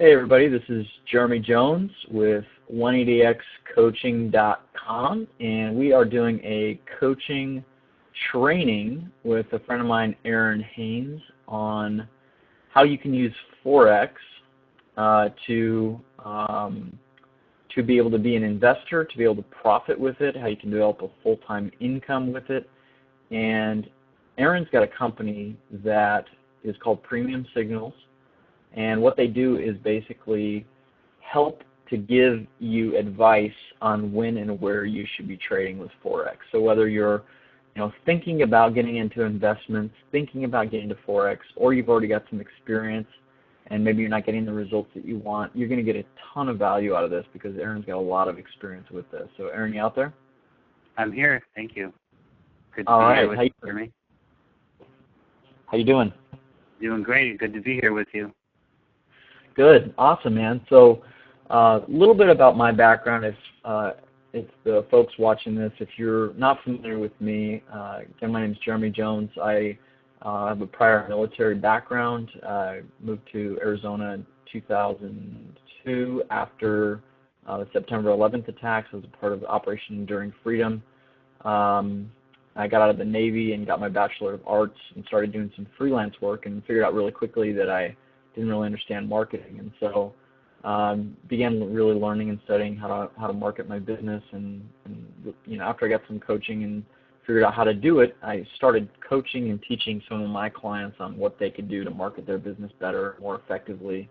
Hey everybody, this is Jeremy Jones with 180xcoaching.com, and we are doing a coaching training with a friend of mine, Aaron Haynes, on how you can use Forex to be able to be an investor, to be able to profit with it, how you can develop a full-time income with it. And Aaron's got a company that is called Forex Signals. And what they do is basically help to give you advice on when and where you should be trading with Forex. So whether you're thinking about getting into investments, thinking about getting into Forex, or you've already got some experience and maybe you're not getting the results that you want, you're going to get a ton of value out of this because Aaron's got a lot of experience with this. So Aaron, you out there? I'm here. Thank you. Good to All be right. here with you, Jeremy. How you doing? Doing great. Good to be here with you. Good, awesome, man. So a little bit about my background. If the folks watching this, if you're not familiar with me, again, my name is Jeremy Jones. I have a prior military background. I moved to Arizona in 2002 after the September 11th attacks. I was a part of Operation Enduring Freedom. I got out of the Navy and got my Bachelor of Arts and started doing some freelance work and figured out really quickly that I didn't really understand marketing, and so began really learning and studying how to market my business. And after I got some coaching and figured out how to do it, I started coaching and teaching some of my clients on what they could do to market their business better, more effectively,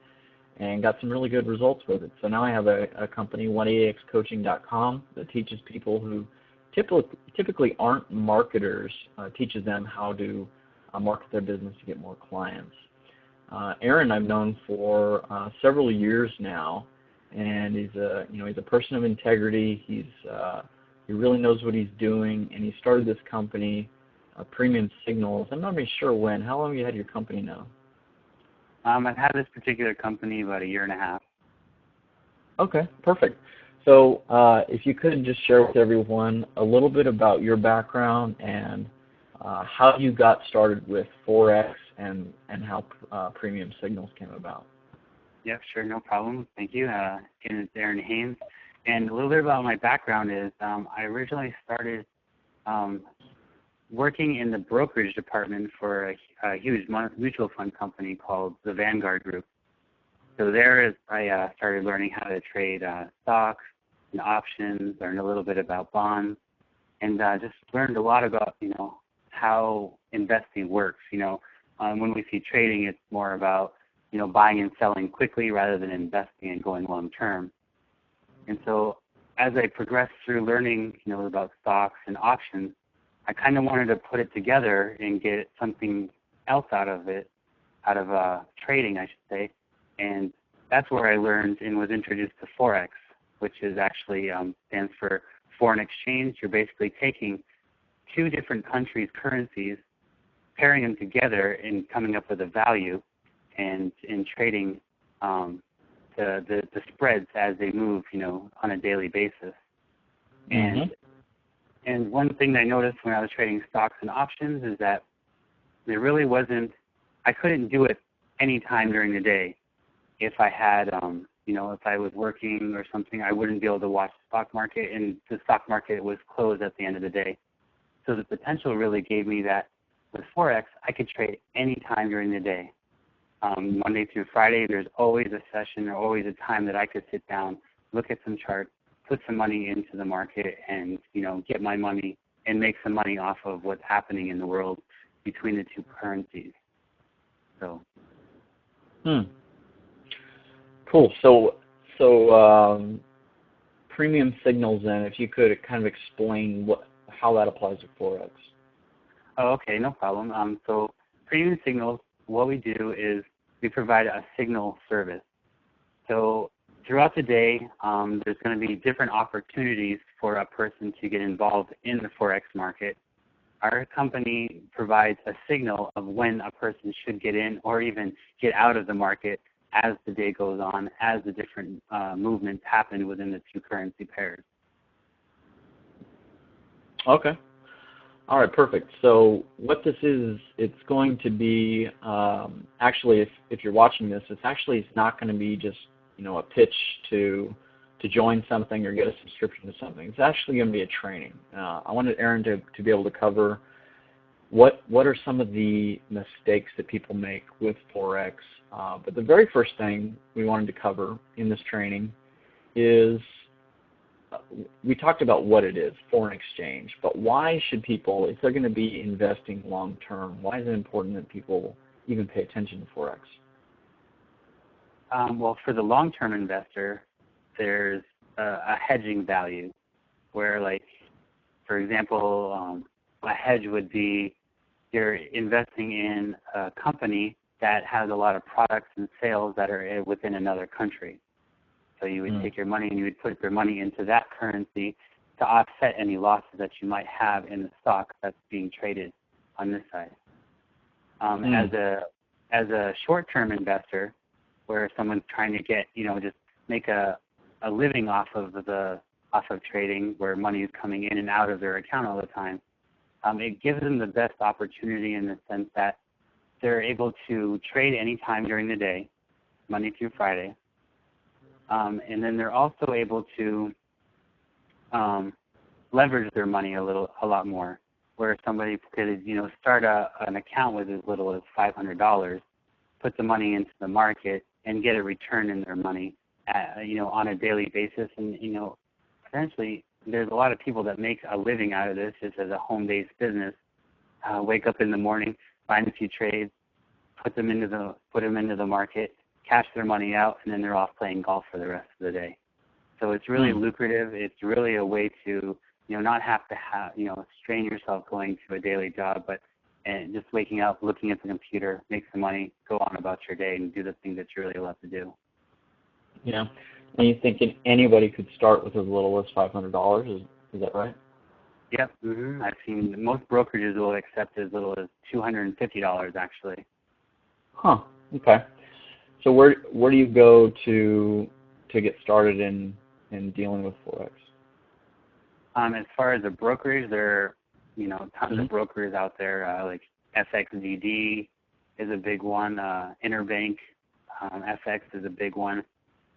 and got some really good results with it. So now I have a company, 180xcoaching.com, that teaches people who typically aren't marketers, teaches them how to market their business to get more clients. Aaron I've known for several years now, and he's a person of integrity. He really knows what he's doing, and he started this company, Forex Signals. I'm not really sure when. How long have you had your company now? I've had this particular company about 1.5 years. Okay, perfect. So if you could just share with everyone a little bit about your background and how you got started with Forex and how Forex Signals came about. Yep, sure, no problem. Thank you. Again, it's Aaron Haynes. And a little bit about my background is I originally started working in the brokerage department for a huge mutual fund company called the Vanguard Group. So there I started learning how to trade stocks and options, learned a little bit about bonds, and just learned a lot about, how investing works. When we see trading, it's more about, buying and selling quickly rather than investing and going long term. And so as I progressed through learning, about stocks and options, I kind of wanted to put it together and get something else out of it, trading, I should say. And that's where I learned and was introduced to Forex, which is actually stands for foreign exchange. You're basically taking two different countries' currencies, pairing them together and coming up with a value, and in trading the spreads as they move, on a daily basis. Mm-hmm. And one thing that I noticed when I was trading stocks and options is that there really wasn't, I couldn't do it any time during the day. If I had, if I was working or something, I wouldn't be able to watch the stock market, and the stock market was closed at the end of the day. So the potential really gave me that with Forex, I could trade any time during the day. Monday through Friday, there's always a session or always a time that I could sit down, look at some charts, put some money into the market, and, get my money and make some money off of what's happening in the world between the two currencies. So. Cool. So Forex Signals, then, if you could kind of explain how that applies to Forex. Oh, okay, no problem. So Forex Signals, what we do is we provide a signal service. So throughout the day, there's going to be different opportunities for a person to get involved in the Forex market. Our company provides a signal of when a person should get in or even get out of the market as the day goes on, as the different movements happen within the two currency pairs. Okay. All right, perfect. So what this is, it's going to be, actually, if you're watching this, it's not going to be just, a pitch to join something or get a subscription to something. It's actually going to be a training. I wanted Aaron to be able to cover what are some of the mistakes that people make with Forex. But the very first thing we wanted to cover in this training is we talked about what it is, foreign exchange, but why should people, if they're going to be investing long term, why is it important that people even pay attention to Forex? Well, for the long-term investor, there's a hedging value where, like, for example, a hedge would be you're investing in a company that has a lot of products and sales that are within another country. So you would take your money and you would put your money into that currency to offset any losses that you might have in the stock that's being traded on this side. As a short-term investor, where someone's trying to get, just make a living off of trading, where money is coming in and out of their account all the time, it gives them the best opportunity in the sense that they're able to trade any time during the day, Monday through Friday. And then they're also able to leverage their money a lot more, where somebody could, start an account with as little as $500, put the money into the market, and get a return in their money, on a daily basis. And, essentially, there's a lot of people that make a living out of this just as a home-based business. Wake up in the morning, find a few trades, put them into the market, cash their money out, and then they're off playing golf for the rest of the day. So it's really lucrative. It's really a way to, not have to strain yourself going to a daily job, but and just waking up, looking at the computer, make some money, go on about your day, and do the thing that you really love to do. Yeah. And you thinking anybody could start with as little as $500? Is that right? Yep. Mm-hmm. I've seen most brokerages will accept as little as $250 actually. Huh. Okay. So where do you go to get started in dealing with Forex? As far as a brokerage, there are tons of brokers out there. Like FXDD is a big one. Interbank FX is a big one.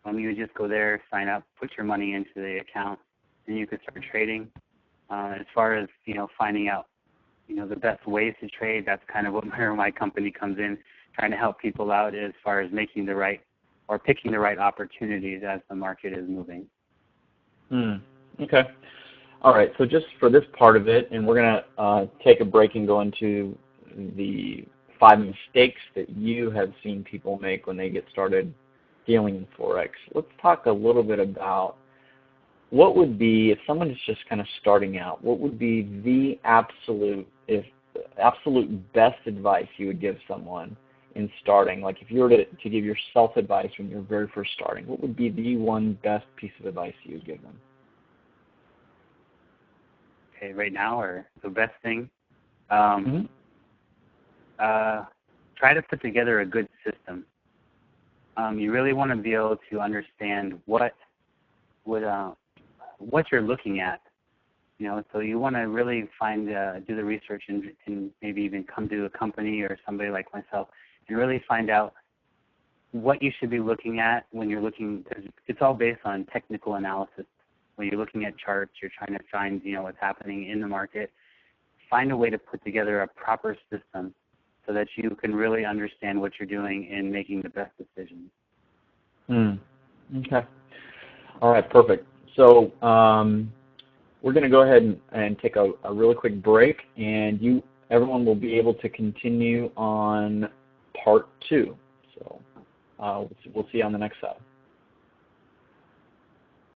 You would just go there, sign up, put your money into the account, and you could start trading. As far as finding out the best ways to trade, that's kind of where my company comes in, trying to help people out as far as making the right or picking the right opportunities as the market is moving. Okay. All right. So just for this part of it, and we're going to take a break and go into the 5 mistakes that you have seen people make when they get started dealing in Forex. Let's talk a little bit about what would be, if someone is just kind of starting out, what would be the absolute best advice you would give someone in starting? Like if you were to give yourself advice when you're very first starting, what would be the one best piece of advice you would give them? Okay, right now, or the best thing? Try to put together a good system. You really want to be able to understand what you're looking at. So you want to really do the research and maybe even come to a company or somebody like myself and really find out what you should be looking at when you're looking, because it's all based on technical analysis. When you're looking at charts, you're trying to find, what's happening in the market. Find a way to put together a proper system so that you can really understand what you're doing and making the best decisions. Okay. All right, perfect. So we're going to go ahead and take a really quick break, and everyone will be able to continue on part 2. So we'll see you on the next side.